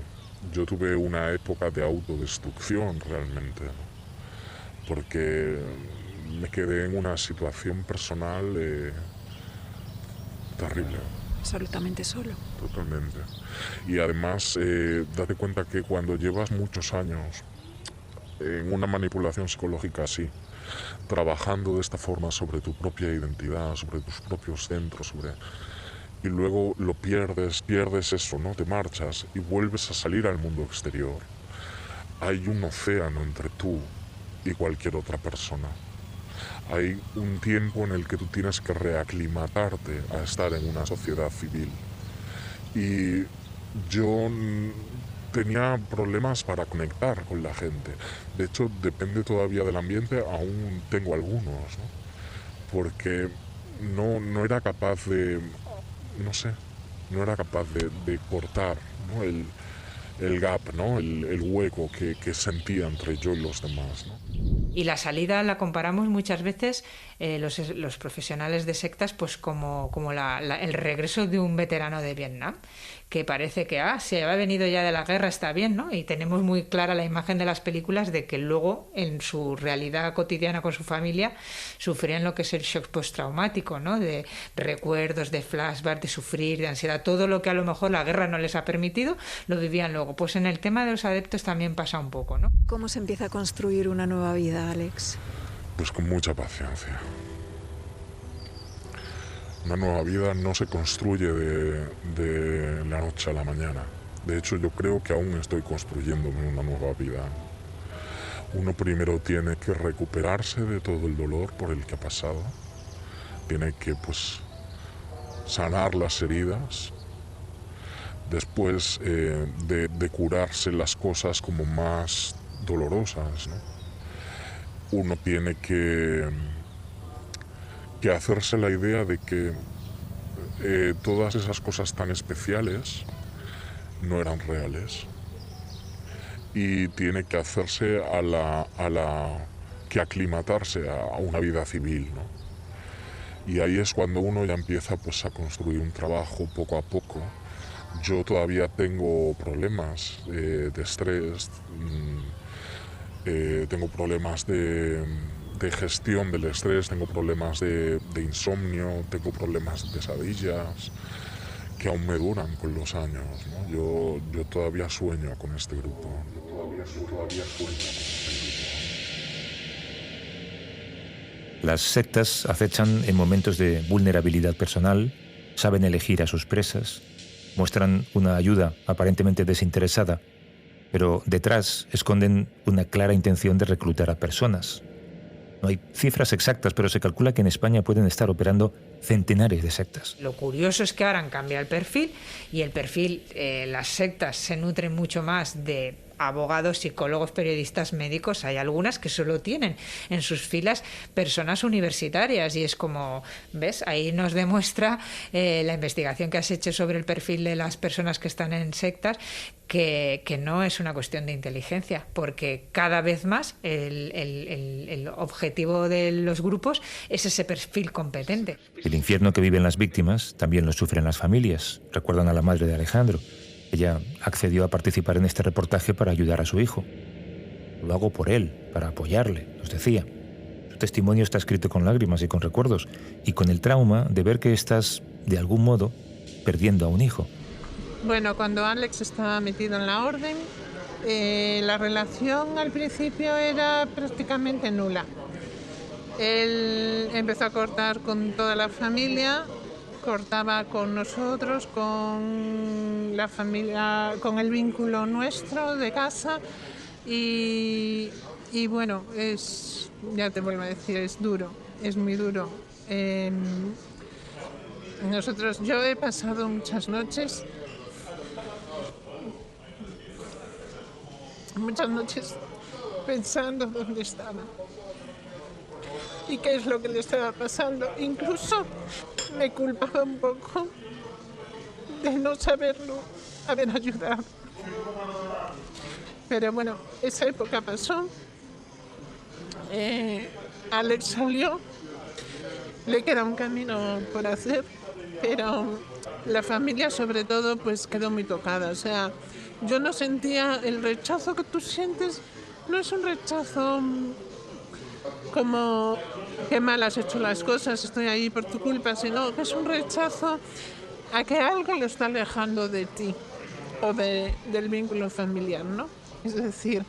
[SPEAKER 3] yo tuve una época de autodestrucción realmente, ¿no? Porque me quedé en una situación personal terrible.
[SPEAKER 5] Absolutamente solo.
[SPEAKER 3] Totalmente. Y además, date cuenta que cuando llevas muchos años en una manipulación psicológica así, trabajando de esta forma sobre tu propia identidad, sobre tus propios centros, y luego lo pierdes eso, ¿no? Te marchas y vuelves a salir al mundo exterior. Hay un océano entre tú y cualquier otra persona. Hay un tiempo en el que tú tienes que reaclimatarte a estar en una sociedad civil. Y yo tenía problemas para conectar con la gente. De hecho, depende todavía del ambiente, aún tengo algunos, ¿no? Porque no era capaz de, no sé, no era capaz de cortar, ¿no? el gap, ¿no? el hueco que sentía entre yo y los demás, ¿no?
[SPEAKER 8] Y la salida la comparamos muchas veces los profesionales de sectas pues como el regreso de un veterano de Vietnam, que parece que se ha venido ya de la guerra, está bien, ¿no? Y tenemos muy clara la imagen de las películas de que luego en su realidad cotidiana con su familia sufrían lo que es el shock postraumático, ¿no? De recuerdos, de flashbacks, de sufrir, de ansiedad, todo lo que a lo mejor la guerra no les ha permitido, lo vivían luego. Pues en el tema de los adeptos también pasa un poco, ¿no?
[SPEAKER 5] ¿Cómo se empieza a construir una nueva vida, Alex?
[SPEAKER 3] Pues con mucha paciencia. Una nueva vida no se construye de la noche a la mañana. De hecho, yo creo que aún estoy construyéndome una nueva vida. Uno primero tiene que recuperarse de todo el dolor por el que ha pasado. Tiene que, pues, sanar las heridas. Después de curarse las cosas como más dolorosas, ¿no? Uno tiene que hacerse la idea de que todas esas cosas tan especiales no eran reales, y tiene que hacerse que aclimatarse a una vida civil, ¿no? Y ahí es cuando uno ya empieza pues a construir un trabajo poco a poco. Yo todavía tengo problemas de estrés, tengo problemas de gestión del estrés, tengo problemas de insomnio, tengo problemas de pesadillas que aún me duran con los años, ¿no? Yo todavía sueño con este grupo. Yo todavía sueño con este grupo.
[SPEAKER 2] Las sectas acechan en momentos de vulnerabilidad personal, saben elegir a sus presas, muestran una ayuda aparentemente desinteresada, pero detrás esconden una clara intención de reclutar a personas. No hay cifras exactas, pero se calcula que en España pueden estar operando centenares de sectas.
[SPEAKER 8] Lo curioso es que ahora han cambiado el perfil y el perfil, las sectas se nutren mucho más de abogados, psicólogos, periodistas, médicos. Hay algunas que solo tienen en sus filas personas universitarias y es como, ¿ves? Ahí nos demuestra la investigación que has hecho sobre el perfil de las personas que están en sectas que no es una cuestión de inteligencia, porque cada vez más el objetivo de los grupos es ese perfil competente.
[SPEAKER 2] El infierno que viven las víctimas también lo sufren las familias. Recuerdan a la madre de Alejandro. Ella accedió a participar en este reportaje para ayudar a su hijo. Lo hago por él, para apoyarle, nos decía. Su testimonio está escrito con lágrimas y con recuerdos, y con el trauma de ver que estás, de algún modo, perdiendo a un hijo.
[SPEAKER 6] Bueno, cuando Alex estaba metido en la orden, la relación al principio era prácticamente nula. Él empezó a cortar con toda la familia, cortaba con nosotros, con la familia, con el vínculo nuestro de casa y bueno, ya te vuelvo a decir, es duro, es muy duro. Yo he pasado muchas noches pensando dónde estaba y qué es lo que le estaba pasando. Incluso me culpaba un poco de no saberlo haber ayudado. Pero bueno, esa época pasó. Alex salió, le queda un camino por hacer, pero la familia sobre todo pues quedó muy tocada. O sea, yo no sentía el rechazo que tú sientes, no es un rechazo como qué mal has hecho las cosas, estoy ahí por tu culpa, sino que es un rechazo a que algo lo está alejando de ti o del vínculo familiar, ¿no? Es decir,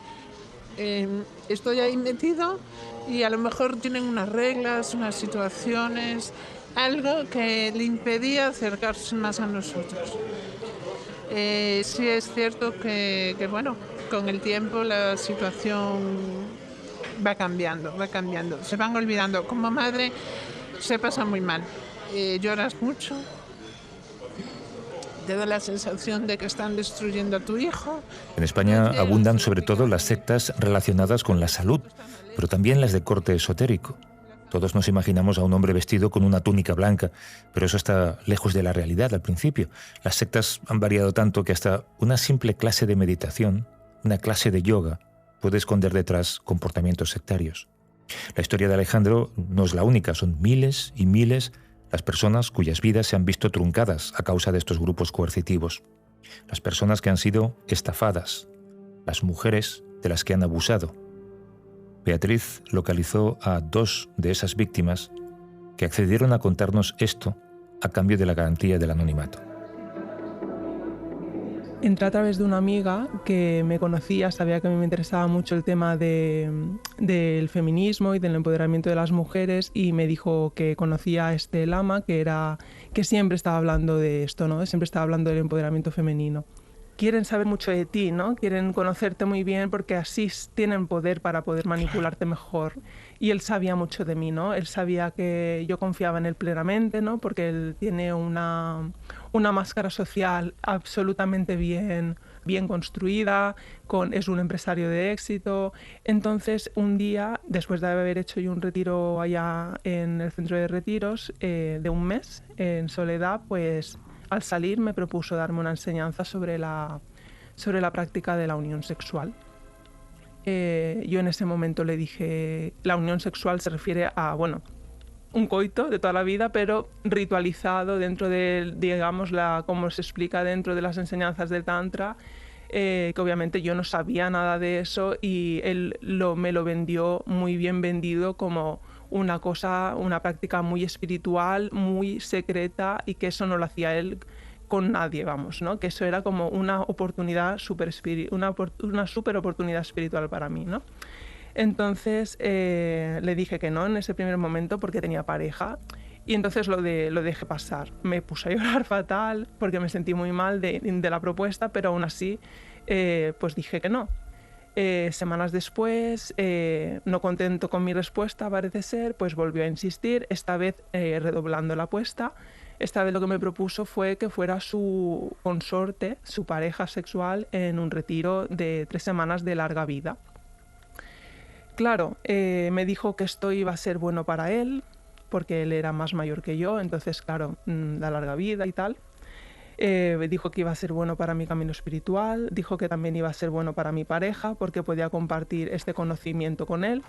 [SPEAKER 6] estoy ahí metido y a lo mejor tienen unas reglas, unas situaciones, algo que le impedía acercarse más a nosotros. Sí es cierto que bueno, con el tiempo la situación va cambiando, se van olvidando. Como madre se pasa muy mal, lloras mucho, te da la sensación de que están destruyendo a tu hijo.
[SPEAKER 2] En España abundan sobre todo las sectas relacionadas con la salud, pero también las de corte esotérico. Todos nos imaginamos a un hombre vestido con una túnica blanca, pero eso está lejos de la realidad al principio. Las sectas han variado tanto que hasta una simple clase de meditación, una clase de yoga, puede esconder detrás comportamientos sectarios. La historia de Alejandro no es la única, son miles y miles las personas cuyas vidas se han visto truncadas a causa de estos grupos coercitivos. Las personas que han sido estafadas, las mujeres de las que han abusado. Beatriz localizó a 2 de esas víctimas que accedieron a contarnos esto a cambio de la garantía del anonimato.
[SPEAKER 11] Entré a través de una amiga que me conocía, sabía que a mí me interesaba mucho el tema del feminismo y del empoderamiento de las mujeres y me dijo que conocía a este lama que siempre estaba hablando de esto, ¿no? Siempre estaba hablando del empoderamiento femenino. Quieren saber mucho de ti, ¿no? Quieren conocerte muy bien porque así tienen poder para poder manipularte mejor. Y él sabía mucho de mí, ¿no? Él sabía que yo confiaba en él plenamente, ¿no? Porque él tiene una máscara social absolutamente bien construida, es un empresario de éxito. Entonces, un día, después de haber hecho yo un retiro allá en el centro de retiros de un mes, en soledad, pues al salir me propuso darme una enseñanza sobre la práctica de la unión sexual. Yo en ese momento le dije, la unión sexual se refiere a, bueno, un coito de toda la vida, pero ritualizado dentro de, digamos, como se explica dentro de las enseñanzas del Tantra, que obviamente yo no sabía nada de eso y él me lo vendió muy bien vendido como una práctica muy espiritual, muy secreta y que eso no lo hacía él con nadie, vamos, ¿no? Que eso era como una oportunidad una super oportunidad espiritual para mí, ¿no? Entonces le dije que no en ese primer momento porque tenía pareja y entonces lo dejé pasar. Me puse a llorar fatal porque me sentí muy mal de la propuesta, pero aún así pues dije que no. Semanas después, no contento con mi respuesta, parece ser, pues volvió a insistir, esta vez redoblando la apuesta. Esta vez lo que me propuso fue que fuera su consorte, su pareja sexual, en un retiro de 3 semanas de larga vida. Claro, me dijo que esto iba a ser bueno para él, porque él era más mayor que yo, entonces, claro, la larga vida y tal. Dijo que iba a ser bueno para mi camino espiritual, dijo que también iba a ser bueno para mi pareja, porque podía compartir este conocimiento con él.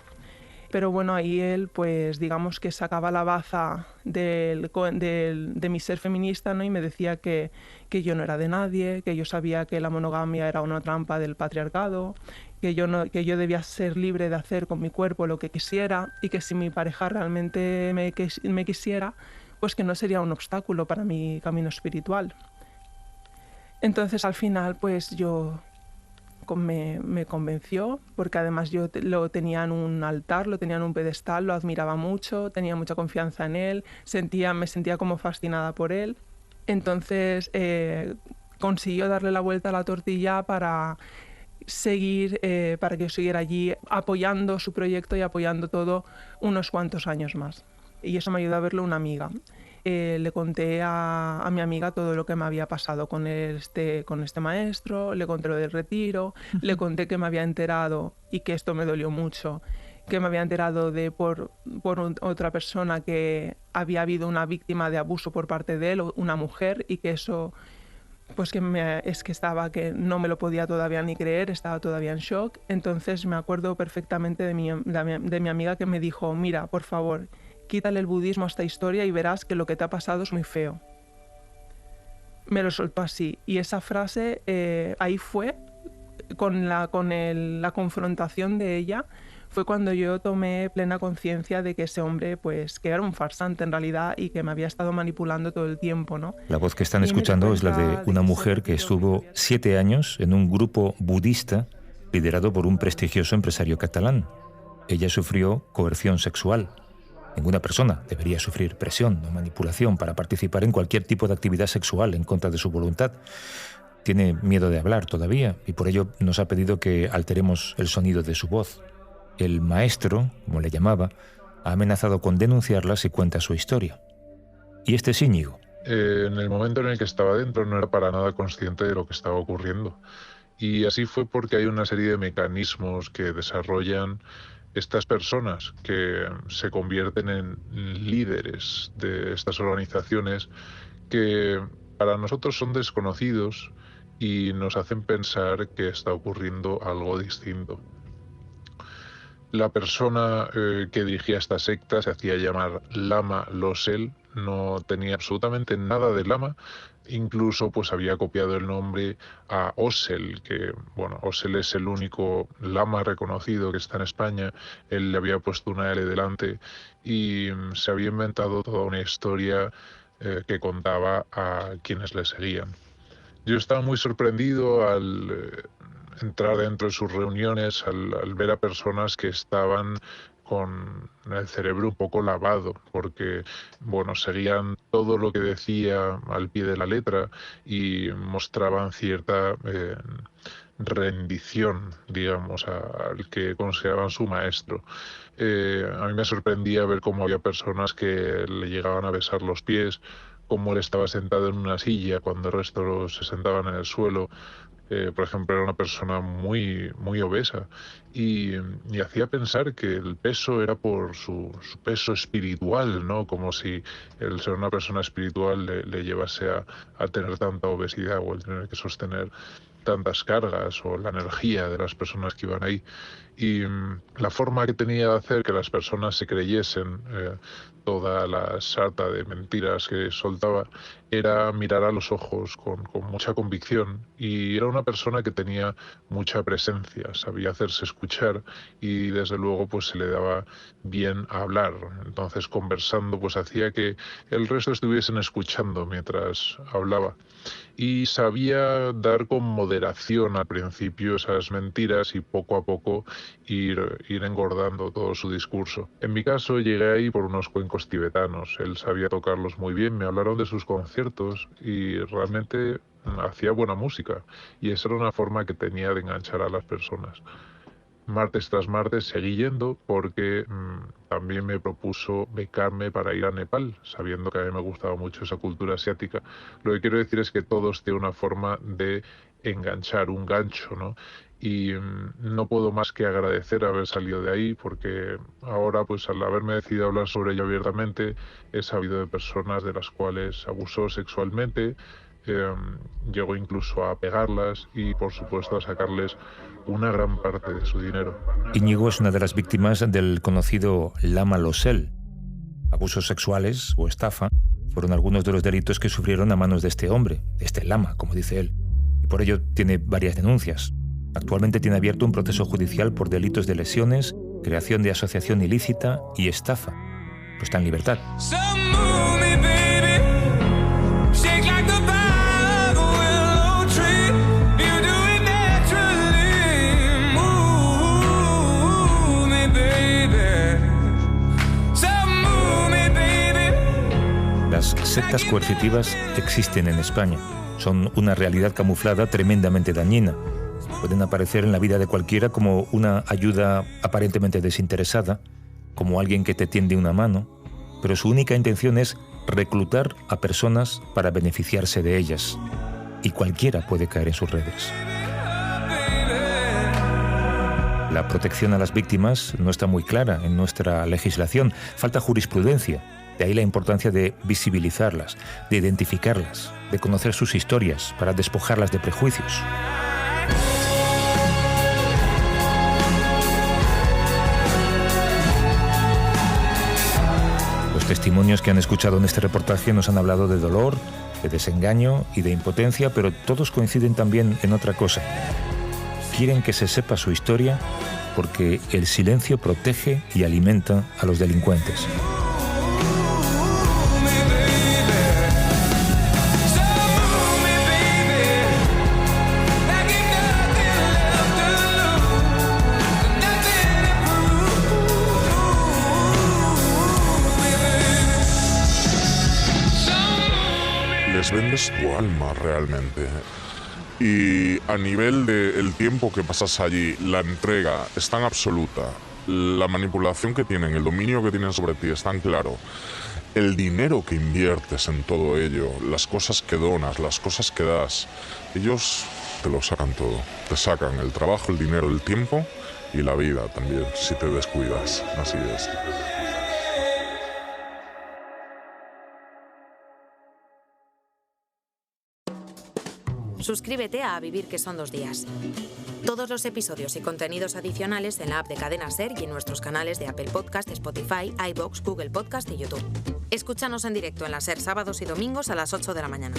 [SPEAKER 11] Pero bueno, ahí él, pues digamos que sacaba la baza de mi ser feminista, ¿no? Y me decía que yo no era de nadie, que yo sabía que la monogamia era una trampa del patriarcado, que yo debía ser libre de hacer con mi cuerpo lo que quisiera y que si mi pareja realmente me quisiera, pues que no sería un obstáculo para mi camino espiritual. Entonces al final pues yo me convenció, porque además yo lo tenía en un altar, lo tenía en un pedestal, lo admiraba mucho, tenía mucha confianza en él, me sentía como fascinada por él. Entonces consiguió darle la vuelta a la tortilla para que yo siguiera allí apoyando su proyecto y apoyando todo unos cuantos años más. Y eso me ayudó a verlo una amiga. Le conté a mi amiga todo lo que me había pasado con este maestro, le conté lo del retiro, le conté que me había enterado, y que esto me dolió mucho, que me había enterado por otra persona que había habido una víctima de abuso por parte de él, una mujer, y que eso, pues que no me lo podía todavía ni creer, estaba todavía en shock. Entonces me acuerdo perfectamente de mi amiga que me dijo: mira, por favor, quítale el budismo a esta historia y verás que lo que te ha pasado es muy feo. Me lo soltó así. Y esa frase, ahí fue, con la confrontación de ella, fue cuando yo tomé plena conciencia de que ese hombre, pues, que era un farsante en realidad y que me había estado manipulando todo el tiempo, ¿no?
[SPEAKER 2] La voz que están escuchando es la de una mujer que estuvo 7 años en un grupo budista liderado por un prestigioso empresario catalán. Ella sufrió coerción sexual. Ninguna persona debería sufrir presión o manipulación para participar en cualquier tipo de actividad sexual en contra de su voluntad. Tiene miedo de hablar todavía y por ello nos ha pedido que alteremos el sonido de su voz. El maestro, como le llamaba, ha amenazado con denunciarla si cuenta su historia. Y este es Íñigo.
[SPEAKER 3] En el momento en el que estaba dentro no era para nada consciente de lo que estaba ocurriendo. Y así fue porque hay una serie de mecanismos que desarrollan estas personas que se convierten en líderes de estas organizaciones, que para nosotros son desconocidos y nos hacen pensar que está ocurriendo algo distinto. La persona que dirigía esta secta se hacía llamar Lama Losel, no tenía absolutamente nada de lama. Incluso pues había copiado el nombre a Osel, que bueno, Osel es el único lama reconocido que está en España. Él le había puesto una L delante y se había inventado toda una historia que contaba a quienes le seguían. Yo estaba muy sorprendido al entrar dentro de sus reuniones, al ver a personas que estaban con el cerebro un poco lavado, porque bueno, seguían todo lo que decía al pie de la letra y mostraban cierta rendición, digamos, al que consideraban su maestro. A mí me sorprendía ver cómo había personas que le llegaban a besar los pies, cómo él estaba sentado en una silla cuando el resto se sentaban en el suelo. Por ejemplo, era una persona muy, muy obesa y hacía pensar que el peso era por su peso espiritual, ¿no? Como si el ser una persona espiritual le llevase a tener tanta obesidad o el tener que sostener tantas cargas o la energía de las personas que iban ahí. Y la forma que tenía de hacer que las personas se creyesen toda la sarta de mentiras que soltaba era mirar a los ojos con mucha convicción, y era una persona que tenía mucha presencia, sabía hacerse escuchar y desde luego pues se le daba bien hablar. Entonces, conversando pues hacía que el resto estuviesen escuchando mientras hablaba, y sabía dar con moderación al principio esas mentiras y poco a poco
[SPEAKER 12] ir engordando todo su discurso. En mi caso llegué ahí por unos cuencos tibetanos, él sabía tocarlos muy bien, me hablaron de sus conciertos y realmente hacía buena música y esa era una forma que tenía de enganchar a las personas. Martes tras martes seguí yendo porque también me propuso becarme para ir a Nepal, sabiendo que a mí me gustaba mucho esa cultura asiática. Lo que quiero decir es que todos tienen una forma de enganchar, un gancho, ¿no? Y no puedo más que agradecer haber salido de ahí porque ahora, pues al haberme decidido hablar sobre ello abiertamente, he sabido de personas de las cuales abusó sexualmente, llegó incluso a pegarlas y por supuesto a sacarles una gran parte de su dinero.
[SPEAKER 2] Íñigo es una de las víctimas del conocido Lama Losel. Abusos sexuales o estafa fueron algunos de los delitos que sufrieron a manos de este hombre, de este lama, como dice él, y por ello tiene varias denuncias. Actualmente tiene abierto un proceso judicial por delitos de lesiones, creación de asociación ilícita y estafa. Pero está en libertad. Las sectas coercitivas existen en España. Son una realidad camuflada tremendamente dañina. Pueden aparecer en la vida de cualquiera como una ayuda aparentemente desinteresada, como alguien que te tiende una mano, pero su única intención es reclutar a personas para beneficiarse de ellas. Y cualquiera puede caer en sus redes. La protección a las víctimas no está muy clara en nuestra legislación. Falta jurisprudencia. De ahí la importancia de visibilizarlas, de identificarlas, de conocer sus historias para despojarlas de prejuicios. Los testimonios que han escuchado en este reportaje nos han hablado de dolor, de desengaño y de impotencia, pero todos coinciden también en otra cosa. Quieren que se sepa su historia porque el silencio protege y alimenta a los delincuentes.
[SPEAKER 3] Les vendes tu alma realmente. Y a nivel del tiempo que pasas allí, la entrega es tan absoluta, la manipulación que tienen, el dominio que tienen sobre ti es tan claro, el dinero que inviertes en todo ello, las cosas que donas, las cosas que das, ellos te lo sacan todo. Te sacan el trabajo, el dinero, el tiempo y la vida también, si te descuidas. Así es.
[SPEAKER 13] Suscríbete a Vivir que son 2 días. Todos los episodios y contenidos adicionales en la app de Cadena Ser y en nuestros canales de Apple Podcast, Spotify, iVoox, Google Podcast y YouTube. Escúchanos en directo en la Ser sábados y domingos a las 8 de la mañana.